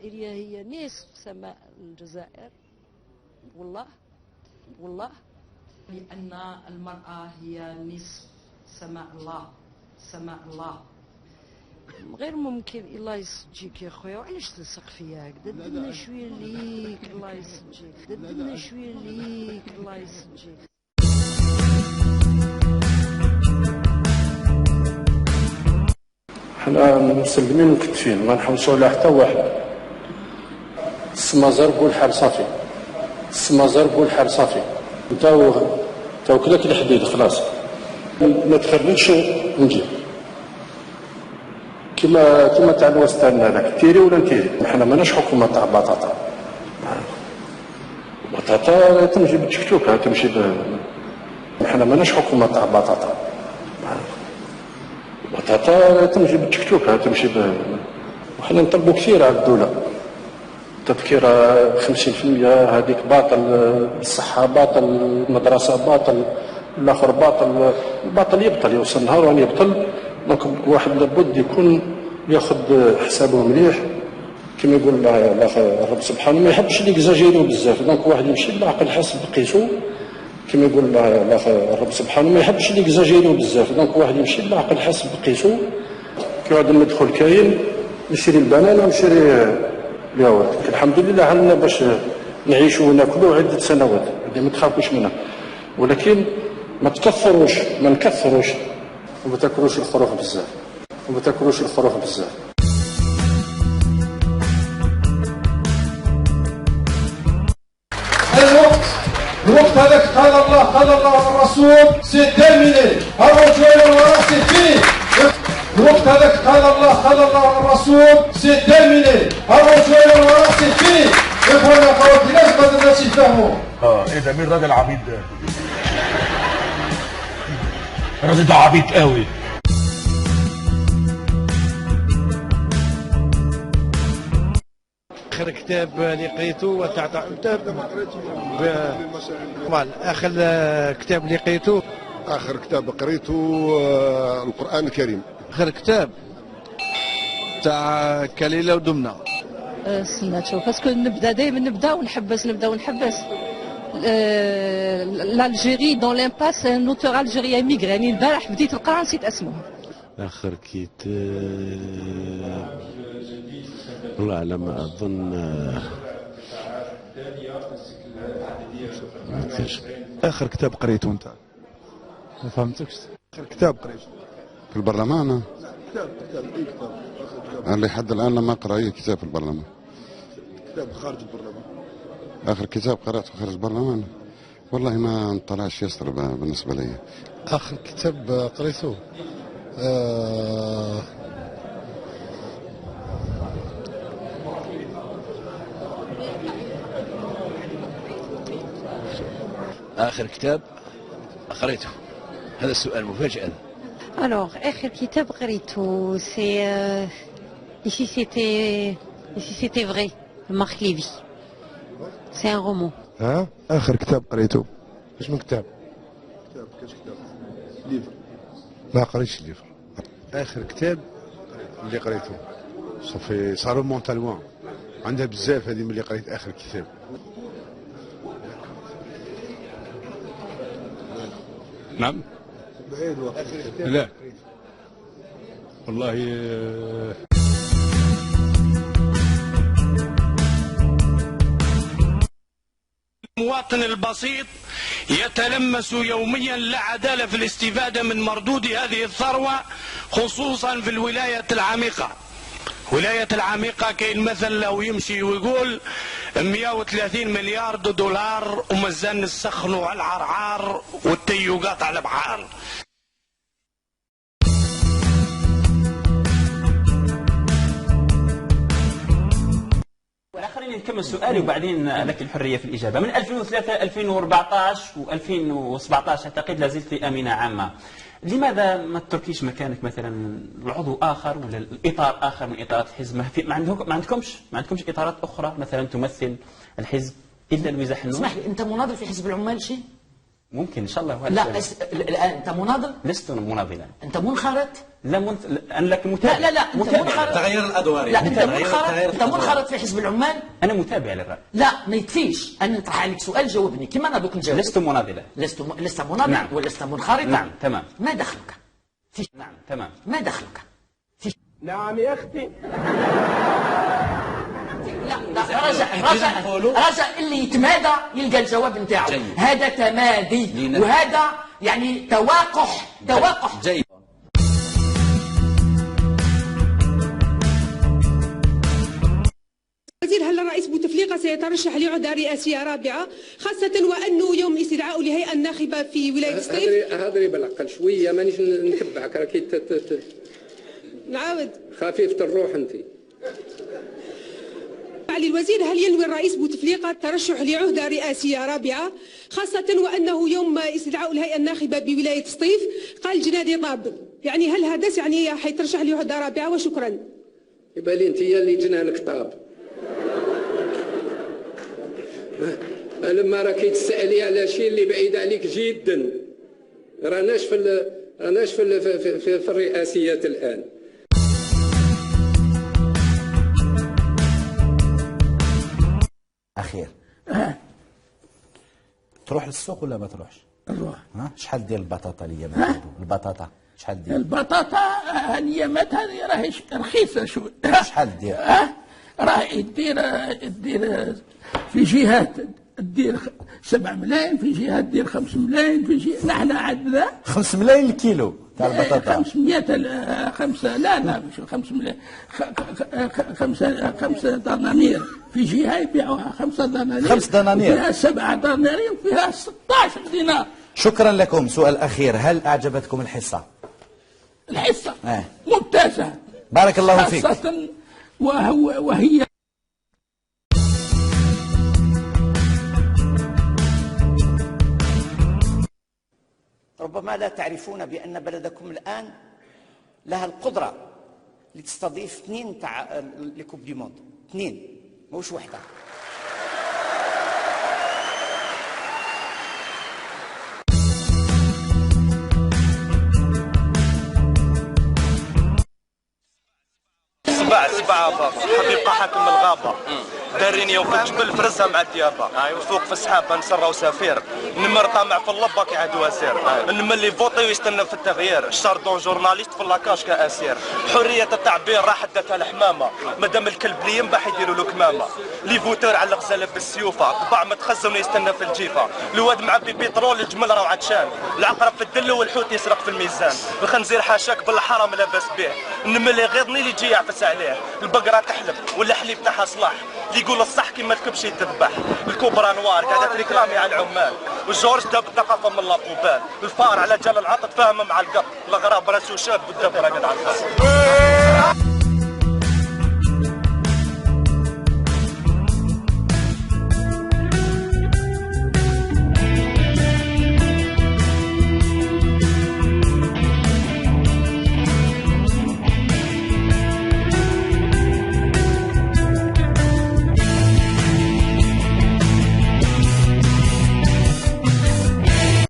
الجزائرية هي نصف سماء الجزائر، والله لأن المرأة هي نصف سماء الله. غير ممكن. الله يسجيك يا خويا، وعلاش تلصق فيا هكذا؟ دنا شويه ليك الله يسجيك، دنا شويه ليك الله يسجيك. حنا مسلمين ومكتفين، ما نحوسوا على حتى واحد. السما زرق والحال صافي، السما زرق والحال صافي. انت وكلاك الحديد خلاص، ما تخرجش نجي كما تاع الوسطان هذاك، تيري ولا نتيري. حنا ماناش حكومه تاع بطاطا تمشي بالتكتوك، تمشي حنا ماناش حكومه تاع بطاطا تمشي بالتكتوك، تمشي وحنا نطلبوا كثير على الدوله. تذكير 50% هذيك باطل، الصحه باطل، المدرسه باطل، الاخر باطل. الباطل يبطل، يوصل نهار وان يبطل. دونك واحد لابد يكون ياخذ حسابه مليح، كما يقول الله الرب سبحانه ما يحبش اللي يكزاجيرو بزاف. دونك واحد يمشي بالعقل حسب قيسو، كما يقول الله الرب سبحانه ما يحبش اللي يكزاجيرو بزاف. دونك واحد يمشي بالعقل حسب قيسو. كي واحد مدخل كاين يشري البنانه ويشري الياورت. الحمد لله عندنا باش نعيشوا وناكلوا عده سنوات، ما تخافوش منها. ولكن ما نكثروش وما تاكلوش الخروف بزاف، الوقت هذاك قال الله والرسول سي تيرميني، الرجوع للوراء سي فيني. الوقت هذاك قال الله والرسول سي تيرميني، الرجوع للوراء سي فيني. اخوانا اخواتي لازم هذا الناس يفهموا. ايه ده؟ مين الراجل عبيط ده؟ الراجل ده عبيط قوي. اخر كتاب اللي قريته اخر كتاب قريته القران الكريم. اخر كتاب تاع كليله ودمنه. سمعتو باسكو دائما نبدا ونحبس. l'Algérie dans l'impasse، un auteur algérien émigré. يعني البارح بديت القراءة نسيت اسمه. آخر كتاب والله على ما أظن ما نذكرش. آخر كتاب قريته أنت؟ ما فهمتكش. آخر كتاب قريته في البرلمان؟ كتاب أي كتاب؟ أنا لحد الآن لم أقرأ أي كتاب في البرلمان. كتاب خارج البرلمان. آخر كتاب قرأته خارج البرلمان والله ما طلعش يسر بالنسبة لي. آخر كتاب قريته آخر كتاب قريته، هذا السؤال مفاجئ. Alors, آخر كتاب قريته c'est ici c'était vrai، Marc Lévy. C'est un roman. آخر كتاب قريته ايش من كتاب؟ كاش كتاب؟ ليفر. ما قريتش ليفر. آخر كتاب اللي قريته صافي صاروا مونتا لوان، عندها بزاف هذه من اللي قريت آخر كتاب. نعم. بعيد وقت. لا والله المواطن البسيط يتلمس يوميا لا عدالة في الاستفادة من مردود هذه الثروة، خصوصا في الولاية العميقة. ولاية العميقة كاين مثل لو يمشي ويقول 130 مليار دولار ومازال نسخنوا على العرعار والتيوقات على البحار. خليني نكمل سؤالي وبعدين لك الحريه في الاجابه. من 2003 2014 و2017 اعتقد لازلت امينه عامه، لماذا ما تتركيش مكانك مثلا لعضو اخر ولا الاطار اخر من اطارات الحزب؟ ما عندكمش اطارات اخرى مثلا تمثل الحزب الا الوزاح النور؟ اسمح لي، انت مناضل في حزب العمال شيء؟ ممكن ان شاء الله. لا الان انت مناضل؟ لست مناضلا. انت منخرط؟ لا انا لكن متابع. لا انت منخرط. تغير الادوار. لا انت منخرط في حزب العمال. انا متابع للراي. لا ما يكفيش، انا نطرح عليك سؤال جاوبني كما انا دوك نجاوب. لست مناضلا. لست مناضل. نعم. ولست منخرطا. نعم تمام. ما دخلك؟ نعم تمام. ما دخلك؟ نعم يا اختي. رجع اللي يتمادى يلقى الجواب نتاعو. هذا تمادي وهذا يعني توقح. جيد. وزير، هل الرئيس بوتفليقة سيترشح لعهدة رئاسية رابعة، خاصة وأنه يوم استدعاء لهيئة الناخبة في ولاية سطيف؟ هضري بالعقل شوية، مانيش نتبعك راكي نعاود. خفيفة الروح أنت. معالي الوزير، هل ينوي الرئيس بوتفليقة الترشح لعهدة رئاسية رابعة، خاصة وأنه يوم استدعاء الهيئة الناخبة بولاية سطيف قال جنادي طاب، يعني هل هذا يعني حيترشح لعهدة رابعة؟ وشكرا. يبقى لي أنت هي اللي جنانك طاب. لما راكي تسألي على شيء اللي بعيد عليك جدا، راناش في الرئاسيات الآن. أخير تروح للسوق ولا ما تروحش؟ نروح. شحال ديال البطاطا اليوم؟ البطاطا شحال ديال؟ البطاطا اليامات هذه راهي رخيصة شوي. شحال دير؟ راهي دير في جهات دير 7 ملايين، في جهات دير 5 ملايين، في جهات نحن عندنا 5 ملايين الكيلو تاع البطاطا. 500 5 لا مش 5 ملايين، 5 دنانير في جهة يبيعوها 5 دنانير. 5 دنانير فيها 7 دنانير وفيها 16 دينار. شكرا لكم. سؤال أخير، هل أعجبتكم الحصة؟ الحصة ممتازة بارك الله فيك. خاصة وهي ربما لا تعرفون بأن بلدكم الآن لها القدرة لتستضيف 2 تاع لكوب دي موند، 2 مش وحدة. سبعة بابا حبيبقى حاكم الغابة داريني وفي الجبل فرزها مع الديابة فوق في السحابة نسرى سفير نمر طامع في اللبة كيعاد وزير نمر اللي فوطي ويستنى في التغيير الشاردون جورناليست في لاكاش كأسير حرية التعبير راح حدتها الحمامة مادام الكلب اللي ينبح يديروا له كمامة لي فوتور على الغزالة بالسيوفة طبع متخزن ويستنى في الجيفة الواد معبي بترول الجمل راه عطشان العقرب في الدل والحوت يسرق في الميزان الخنزير حاشاك بالحرام لاباس به النمل اللي غيظني اللي يجي يعفس عليه البقرة تحلب والحليب تاعها صلاح اللي يقول الصح كيما الكبش يتذبح الكوبرا نوار قاعدة تريكلامي على العمال والجورج داب الثقافة من لابوبال الفار على جال العطف فاهمه مع القط الغراب راسو شاب والدب راقد على الفصل